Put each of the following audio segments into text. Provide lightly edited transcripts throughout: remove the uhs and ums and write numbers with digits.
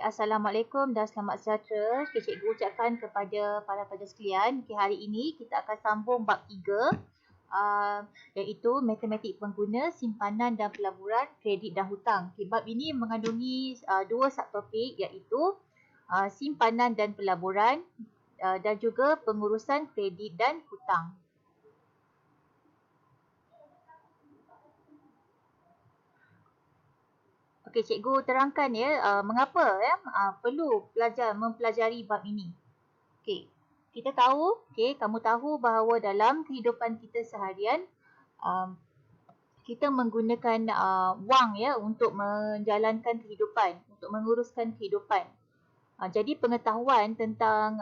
Assalamualaikum dan selamat sejahtera. Cikgu ucapkan kepada para pelajar sekalian. Hari ini kita akan sambung bab 3 iaitu matematik pengguna, simpanan dan pelaburan, kredit dan hutang. Bab ini mengandungi dua subtopik iaitu simpanan dan pelaburan dan juga pengurusan kredit dan hutang. Okey, cikgu terangkan mengapa perlu pelajar mempelajari bab ini. Okey, kita tahu, kamu tahu bahawa dalam kehidupan kita seharian kita menggunakan wang untuk menjalankan kehidupan, untuk menguruskan kehidupan. Jadi pengetahuan tentang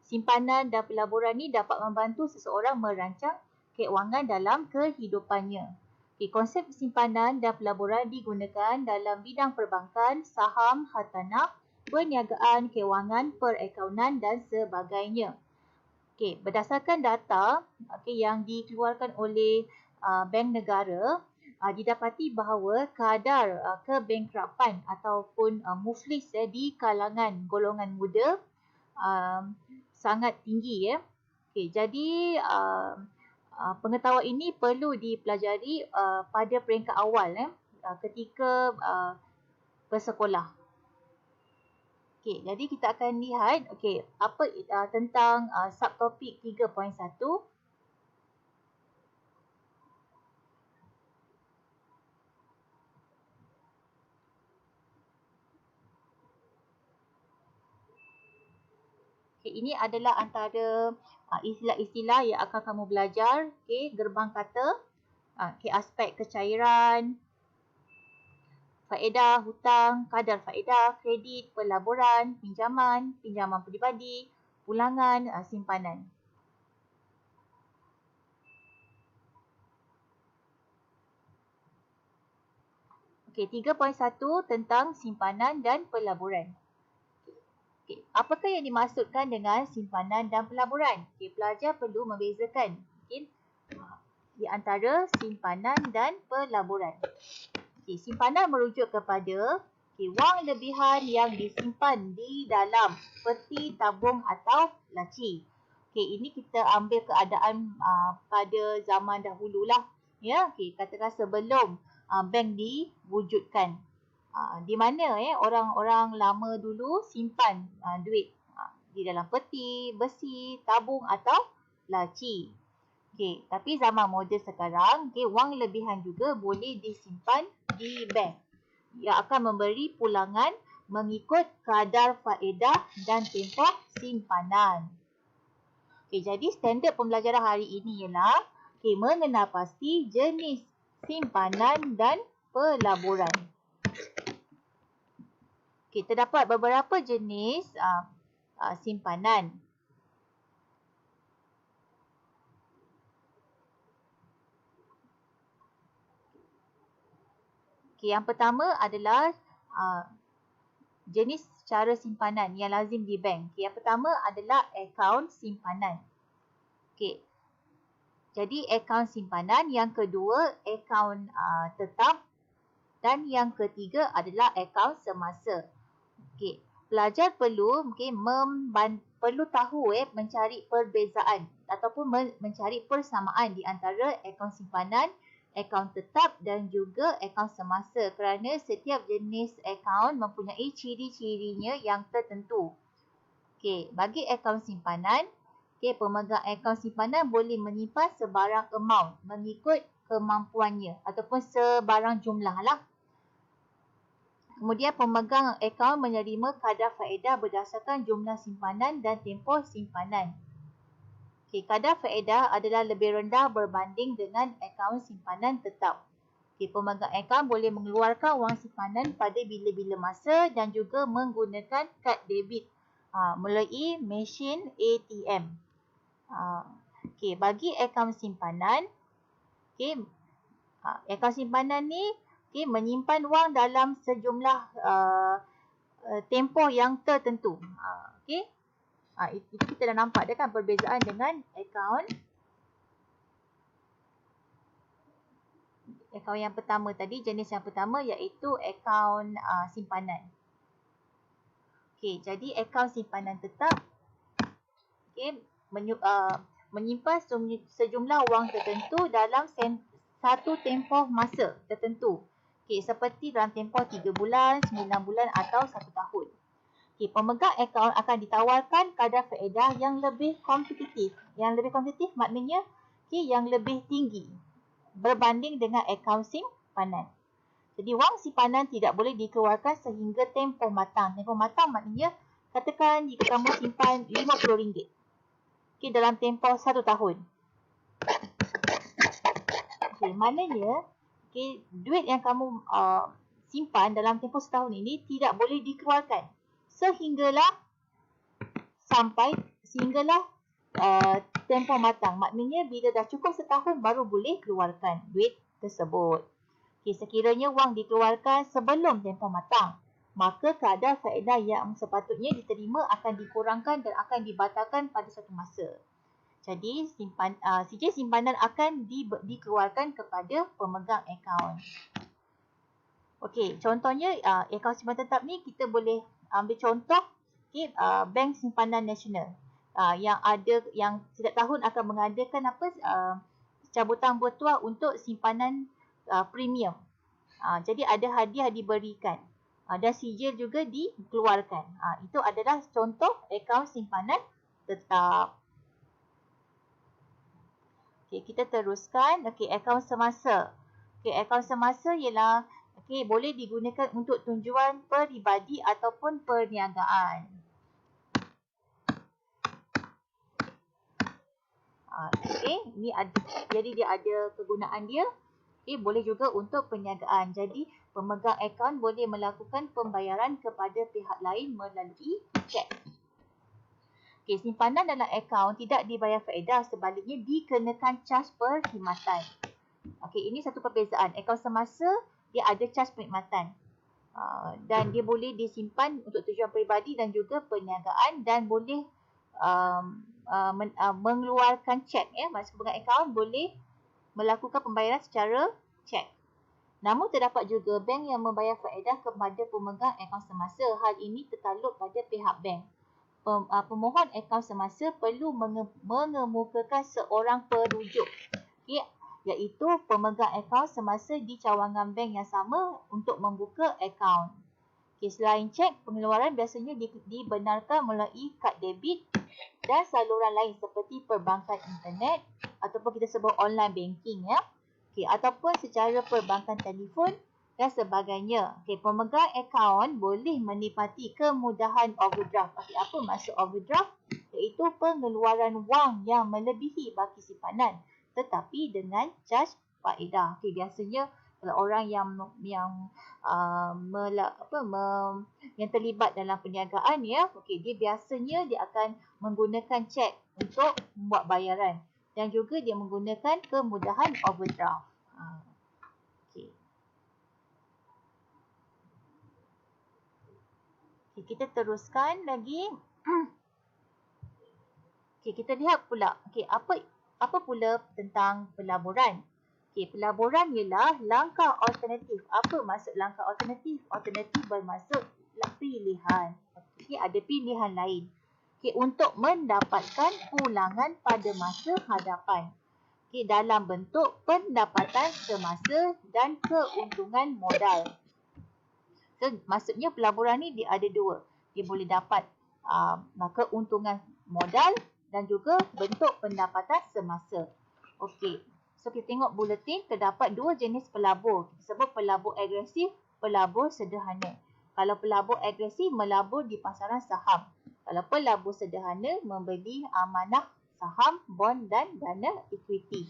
simpanan dan pelaburan ni dapat membantu seseorang merancang keuangan dalam kehidupannya. Konsep simpanan dan pelaburan digunakan dalam bidang perbankan, saham, hartanah, perniagaan, kewangan, perakaunan dan sebagainya. Berdasarkan data yang dikeluarkan oleh Bank Negara, didapati bahawa kadar kebankruptan ataupun muflis di kalangan golongan muda sangat tinggi. Jadi pengetahuan ini perlu dipelajari pada peringkat awal ketika bersekolah. Jadi kita akan lihat apa tentang subtopik 3.1. Ini adalah antara istilah-istilah yang akan kamu belajar. Gerbang kata, aspek kecairan, faedah, hutang, kadar faedah, kredit, pelaburan, pinjaman peribadi, pulangan, simpanan. Okey, 3.1 tentang simpanan dan pelaburan. Apakah yang dimaksudkan dengan simpanan dan pelaburan? Pelajar perlu membezakan di antara simpanan dan pelaburan. Simpanan merujuk kepada wang lebihan yang disimpan di dalam peti tabung atau laci. Ini kita ambil keadaan pada zaman dahululah. Katakan sebelum bank diwujudkan. Di mana orang-orang lama dulu simpan duit di dalam peti, besi, tabung atau laci. Tapi zaman moden sekarang, wang lebihan juga boleh disimpan di bank yang akan memberi pulangan mengikut kadar faedah dan tempoh simpanan. Jadi standard pembelajaran hari ini ialah mengenal pasti jenis simpanan dan pelaburan. Terdapat beberapa jenis simpanan. Yang pertama adalah jenis cara simpanan yang lazim di bank. Yang pertama adalah akaun simpanan. Jadi akaun simpanan. Yang kedua, akaun tetap. Dan yang ketiga adalah akaun semasa. Pelajar perlu perlu tahu mencari perbezaan ataupun mencari persamaan di antara akaun simpanan, akaun tetap dan juga akaun semasa kerana setiap jenis akaun mempunyai ciri-cirinya yang tertentu. Bagi akaun simpanan, pemegang akaun simpanan boleh menyimpan sebarang amount mengikut kemampuannya ataupun sebarang jumlah lah. Kemudian pemegang akaun menerima kadar faedah berdasarkan jumlah simpanan dan tempoh simpanan. Kadar faedah adalah lebih rendah berbanding dengan akaun simpanan tetap. Pemegang akaun boleh mengeluarkan wang simpanan pada bila-bila masa dan juga menggunakan kad debit melalui mesin ATM. Bagi akaun simpanan, akaun simpanan ni menyimpan wang dalam sejumlah tempoh yang tertentu. Itu kita dah nampak dah kan perbezaan dengan akaun yang pertama tadi, jenis yang pertama iaitu akaun simpanan. Okey, jadi akaun simpanan tetap menyimpan sejumlah wang tertentu dalam satu tempoh masa tertentu. Seperti dalam tempoh 3 bulan, 9 bulan atau 1 tahun. Pemegang akaun akan ditawarkan kadar faedah yang lebih kompetitif. Yang lebih kompetitif maknanya yang lebih tinggi berbanding dengan akaun simpanan. Jadi wang simpanan tidak boleh dikeluarkan sehingga tempoh matang. Tempoh matang maknanya katakan jika kamu simpan RM50 dalam tempoh 1 tahun. Maknanya duit yang kamu simpan dalam tempoh setahun ini tidak boleh dikeluarkan sehinggalah tempoh matang. Maknanya bila dah cukup setahun baru boleh keluarkan duit tersebut. Sekiranya wang dikeluarkan sebelum tempoh matang, maka kadar faedah yang sepatutnya diterima akan dikurangkan dan akan dibatalkan pada satu masa. Jadi sijil simpanan akan dikeluarkan kepada pemegang akaun. Okey, contohnya akaun simpanan tetap ni kita boleh ambil contoh Bank Simpanan Nasional yang setiap tahun akan mengadakan cabutan virtual untuk simpanan premium. Jadi ada hadiah diberikan dan sijil juga dikeluarkan. Itu adalah contoh akaun simpanan tetap. Kita teruskan. Akaun semasa. Akaun semasa ialah boleh digunakan untuk tujuan peribadi ataupun perniagaan. Jadi dia ada kegunaan dia. Boleh juga untuk perniagaan. Jadi pemegang akaun boleh melakukan pembayaran kepada pihak lain melalui cek. Simpanan dalam akaun tidak dibayar faedah, sebaliknya dikenakan caj perkhidmatan. Ini satu perbezaan. Akaun semasa dia ada caj perkhidmatan. Dan dia boleh disimpan untuk tujuan peribadi dan juga perniagaan dan boleh mengeluarkan cek. Maksud pemegang akaun boleh melakukan pembayaran secara cek. Namun terdapat juga bank yang membayar faedah kepada pemegang akaun semasa. Hal ini tertakluk pada pihak bank. Pemohon akaun semasa perlu mengemukakan seorang perujuk, iaitu pemegang akaun semasa di cawangan bank yang sama untuk membuka akaun. Selain cek, pengeluaran biasanya dibenarkan melalui kad debit dan saluran lain seperti perbankan internet ataupun kita sebut online banking ataupun secara perbankan telefon dan sebagainya. Pemegang akaun boleh menikmati kemudahan overdraft. Apa maksud overdraft? Iaitu pengeluaran wang yang melebihi baki simpanan tetapi dengan caj faedah. Biasanya kalau orang yang terlibat dalam perniagaan dia biasanya dia akan menggunakan cek untuk membuat bayaran dan juga dia menggunakan kemudahan overdraft. Kita teruskan lagi. Kita lihat pula apa pula tentang pelaburan. Pelaburan ialah langkah alternatif. Apa maksud langkah alternatif? Alternatif bermaksud pilihan. Ada pilihan lain untuk mendapatkan pulangan pada masa hadapan. Dalam bentuk pendapatan semasa dan keuntungan modal. Maksudnya pelaburan ni dia ada dua. Dia boleh dapat keuntungan modal dan juga bentuk pendapatan semasa. So kita tengok buletin, terdapat dua jenis pelabur. Kita sebut pelabur agresif, pelabur sederhana. Kalau pelabur agresif melabur di pasaran saham. Kalau pelabur sederhana membeli amanah saham, bond dan dana equity.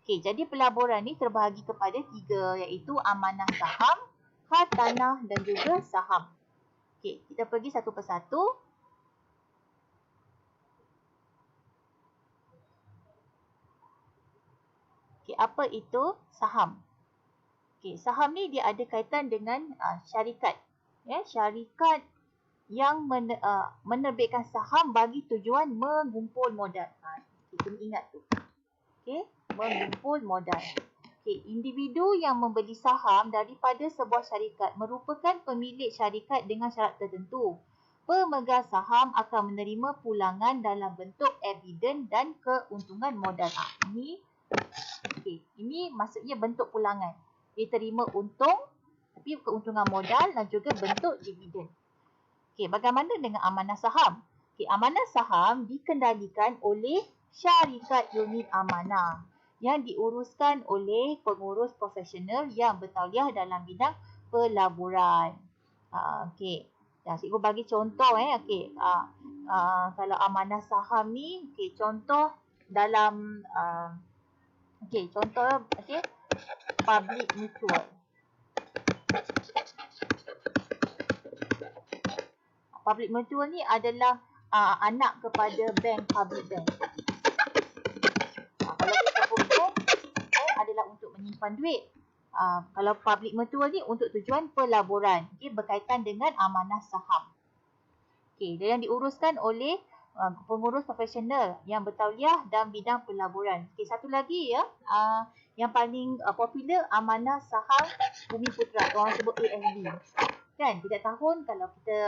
Jadi pelaburan ni terbahagi kepada tiga, iaitu amanah saham, hartanah dan juga saham. Kita pergi satu persatu. Apa itu saham? Saham ni dia ada kaitan dengan syarikat. Syarikat yang menerbitkan saham bagi tujuan mengumpul modal. Kita ingat tu. Mengumpul modal. Okay, individu yang membeli saham daripada sebuah syarikat merupakan pemilik syarikat dengan syarat tertentu. Pemegang saham akan menerima pulangan dalam bentuk dividen dan keuntungan modal. Ini maksudnya bentuk pulangan. Dia terima untung, tapi keuntungan modal dan juga bentuk dividen. Bagaimana dengan amanah saham? Amanah saham dikendalikan oleh syarikat unit amanah yang diuruskan oleh pengurus profesional yang bertauliah dalam bidang pelaburan. Cikgu bagi contoh. Kalau amanah saham ni, contoh dalam public mutual. Public mutual ni adalah anak kepada bank, public bank. Kalau kita pun bank adalah untuk menyimpan duit. Kalau public mutual ni untuk tujuan pelaburan. Berkaitan dengan amanah saham. Dia yang diuruskan oleh pengurus profesional yang bertauliah dalam bidang pelaburan. Satu lagi yang paling popular, amanah saham Bumi Putra, orang sebut ASB. Setiap tahun kalau kita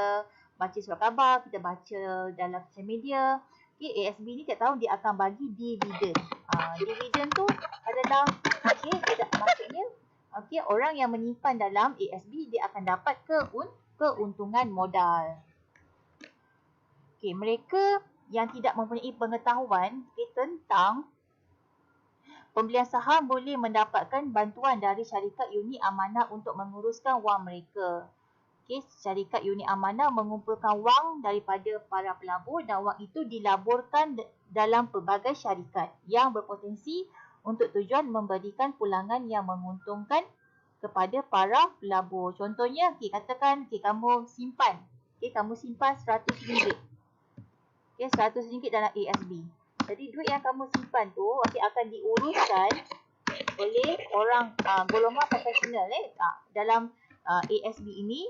baca surat khabar, kita baca dalam social media, ASB ni setiap tahun dia akan bagi dividen. Dividen tu adalah maksudnya orang yang menyimpan dalam ASB dia akan dapat keuntungan modal. Mereka yang tidak mempunyai pengetahuan tentang pembelian saham boleh mendapatkan bantuan dari syarikat unit amanah untuk menguruskan wang mereka. Syarikat unit amanah mengumpulkan wang daripada para pelabur dan wang itu dilaburkan dalam pelbagai syarikat yang berpotensi untuk tujuan memberikan pulangan yang menguntungkan kepada para pelabur. Contohnya, katakan kamu simpan RM100. RM100 dalam ASB. Jadi duit yang kamu simpan tu akan diuruskan oleh orang golongan profesional dalam ASB ini.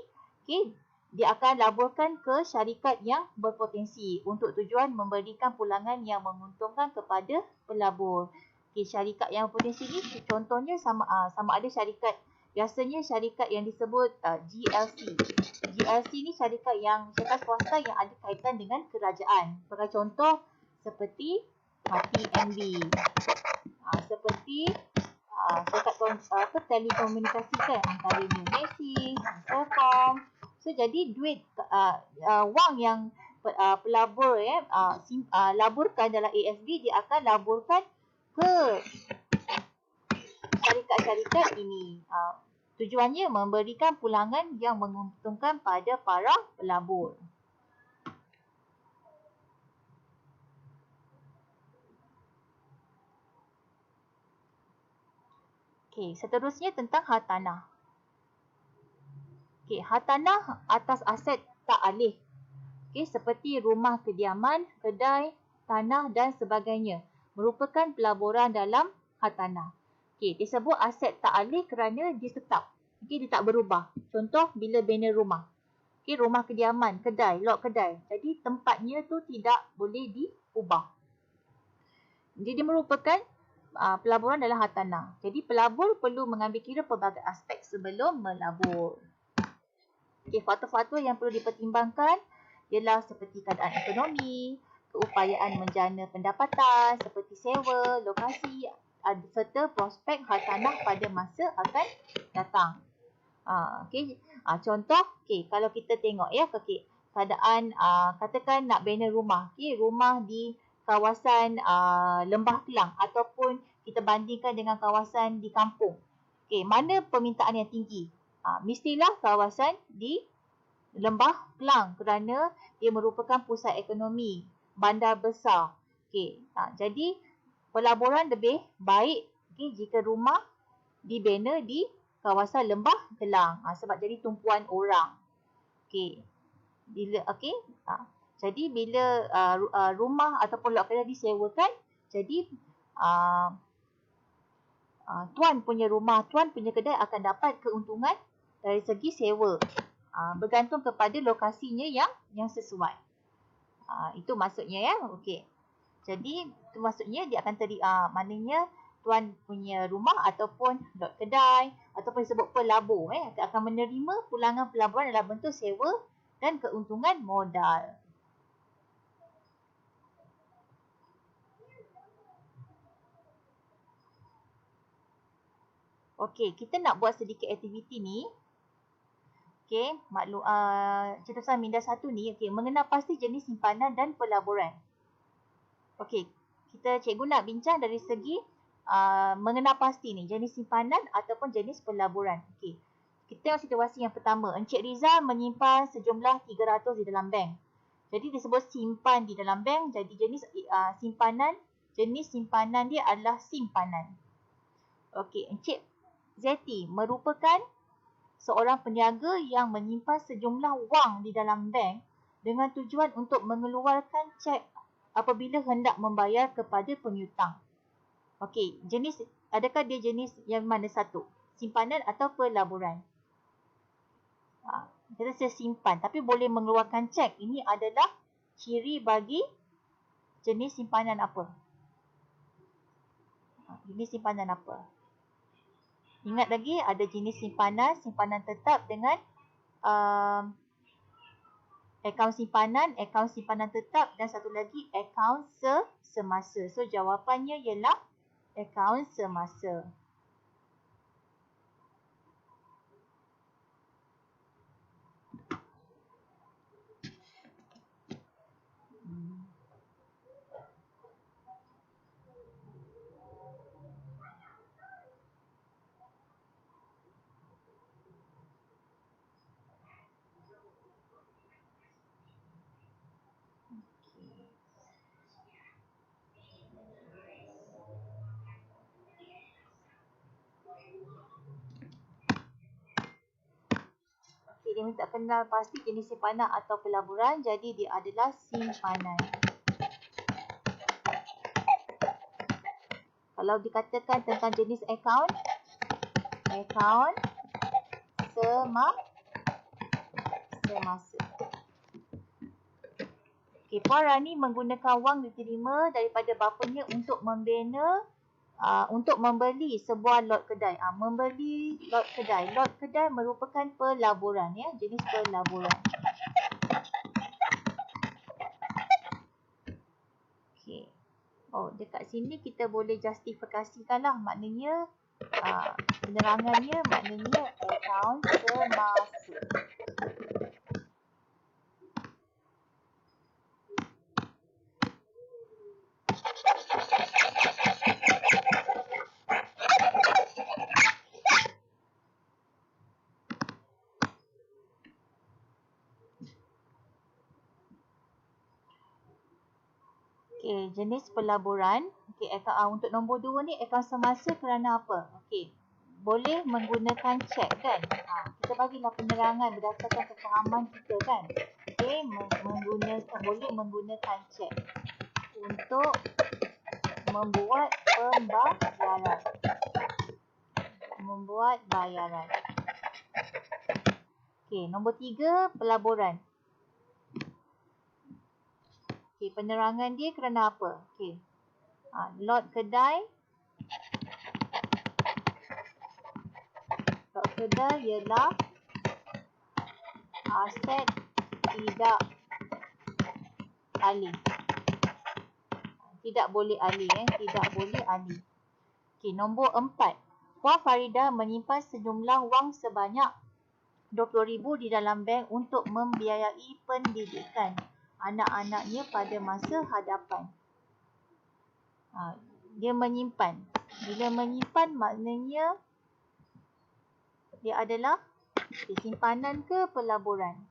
Dia akan laburkan ke syarikat yang berpotensi untuk tujuan memberikan pulangan yang menguntungkan kepada pelabur. Syarikat yang berpotensi ni contohnya sama ada syarikat, biasanya syarikat yang disebut GLC. GLC ni syarikat swasta yang ada kaitan dengan kerajaan. Sebagai contoh seperti TNB. Seperti syarikat telekomunikasi antaranya Maxis, Telkom. Jadi duit wang yang pelabur laburkan dalam ASB, dia akan laburkan ke syarikat-syarikat ini. Tujuannya memberikan pulangan yang menguntungkan pada para pelabur. Seterusnya tentang hartanah. Hartanah atas aset tak alih. Seperti rumah kediaman, kedai, tanah dan sebagainya merupakan pelaburan dalam hartanah. Disebut aset tak alih kerana dia tetap. Dia tak berubah. Contoh bila bina rumah. Rumah kediaman, kedai, lot kedai. Jadi tempatnya tu tidak boleh diubah. Jadi dia merupakan pelaburan dalam hartanah. Jadi pelabur perlu mengambil kira pelbagai aspek sebelum melabur. Faktor-faktor yang perlu dipertimbangkan ialah seperti keadaan ekonomi, keupayaan menjana pendapatan, seperti sewa, lokasi, serta prospek hartanah pada masa akan datang. Contoh, kalau kita tengok keadaan, katakan nak bina rumah. Rumah di kawasan Lembah Kelang ataupun kita bandingkan dengan kawasan di kampung. Mana permintaan yang tinggi? Mestilah kawasan di Lembah Kelang kerana dia merupakan pusat ekonomi, bandar besar. Jadi pelaburan lebih baik jika rumah dibina di kawasan Lembah Kelang sebab jadi tumpuan orang. Jadi bila rumah ataupun lot kedai disewakan, jadi tuan punya rumah, tuan punya kedai akan dapat keuntungan dari segi sewa. Bergantung kepada lokasinya yang sesuai. Itu maksudnya Jadi itu maksudnya dia akan maknanya tuan punya rumah ataupun lot kedai ataupun disebut pelabur akan menerima pulangan pelaburan dalam bentuk sewa dan keuntungan modal. Okey, kita nak buat sedikit aktiviti ni. Okey, maklum catatan minda 1 ni, okey, mengenal pasti jenis simpanan dan pelaburan. Okey, cikgu nak bincang dari segi mengenal pasti ni, jenis simpanan ataupun jenis pelaburan. Okey. Kita tengok situasi yang pertama. Encik Rizal menyimpan sejumlah 300 di dalam bank. Jadi disebut simpan di dalam bank, jadi jenis simpanan dia adalah simpanan. Okey, Encik Zeti merupakan seorang peniaga yang menyimpan sejumlah wang di dalam bank dengan tujuan untuk mengeluarkan cek apabila hendak membayar kepada pengutang. Okey, adakah dia jenis yang mana satu? Simpanan atau pelaburan? Kita simpan tapi boleh mengeluarkan cek. Ini adalah ciri bagi jenis simpanan apa? Jenis simpanan apa? Ingat lagi ada jenis simpanan tetap dengan akaun simpanan tetap dan satu lagi akaun semasa. So jawapannya ialah akaun semasa. Dia minta kenal pasti jenis simpanan atau pelaburan, jadi dia adalah simpanan. Kalau dikatakan tentang jenis akaun semasa. Okey, Puan Rani menggunakan wang diterima daripada bapanya untuk membeli sebuah lot kedai. Membeli lot kedai. Lot kedai merupakan pelaburan, jenis pelaburan. Okey. Dekat sini kita boleh justifikasikanlah, maknanya penerangannya maknanya akaun semasa. Okey, jenis pelaburan. Okey, untuk nombor 2 ni akaun semasa kerana apa? Okey, boleh menggunakan cek kan? Kita bagilah penerangan berdasarkan kefahaman kita kan? Okey, boleh menggunakan cek untuk membuat bayaran. Okey, nombor 3 pelaburan. Okey, penerangan dia kerana apa? Okey. Lot kedai ialah aset tidak alih. Tidak boleh alih. Okey, nombor 4. Puan Farida menyimpan sejumlah wang sebanyak 20,000 di dalam bank untuk membiayai pendidikan anak-anaknya pada masa hadapan. Dia menyimpan. Bila menyimpan maknanya dia adalah simpanan ke pelaburan?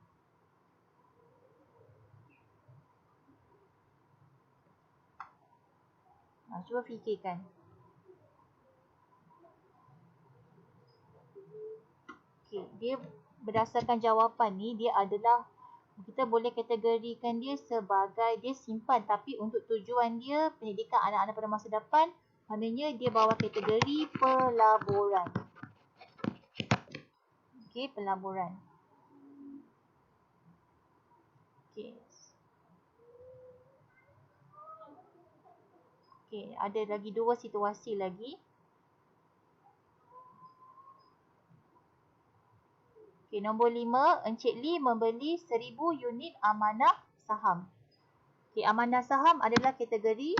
Cuba fikirkan. Okey, dia berdasarkan jawapan ni dia adalah, kita boleh kategorikan dia sebagai dia simpan tapi untuk tujuan dia pendidikan anak-anak pada masa depan, maknanya dia bawa kategori pelaburan. Okey, pelaburan. Okey. Okey, ada lagi 2 situasi lagi. Okey, nombor 5, Encik Lee membeli 1000 unit amanah saham. Okey, amanah saham adalah kategori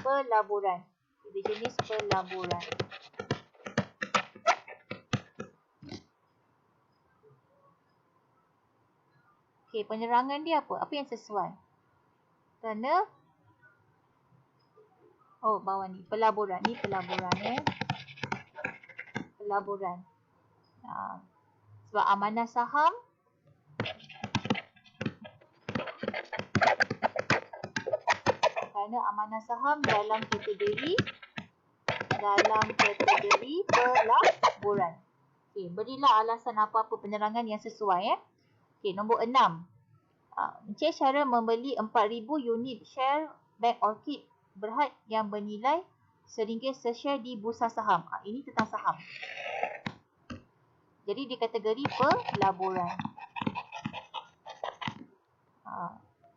pelaburan. Dia jenis pelaburan. Okey, penerangan dia apa? Apa yang sesuai? Kerana bawah ni pelaburan. Ni pelaburan Pelaburan. Sebab amanah saham kerana amanah saham dalam kategori pelaburan. Okey, berilah alasan apa-apa penerangan yang sesuai Okey, nombor 6. Encik Syara membeli 4000 unit share Bank Orchid Berhad yang bernilai RM1 se-share di bursa saham. Ini tentang saham. Jadi di kategori pelaburan.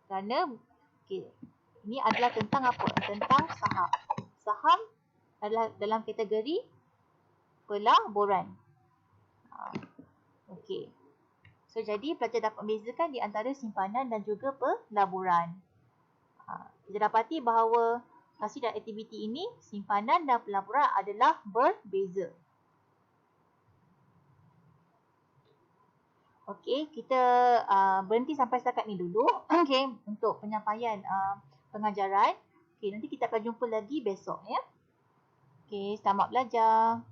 Kerana ini adalah tentang apa? Tentang saham. Saham adalah dalam kategori pelaburan. Okey. So, jadi pelajar dapat membezakan di antara simpanan dan juga pelaburan. Kita dapati bahawa hasil dan aktiviti ini, simpanan dan pelaburan adalah berbeza. Okey, kita berhenti sampai setakat ni dulu. Okey, untuk penyampaian pengajaran. Okey, nanti kita akan jumpa lagi besok Okey, selamat belajar.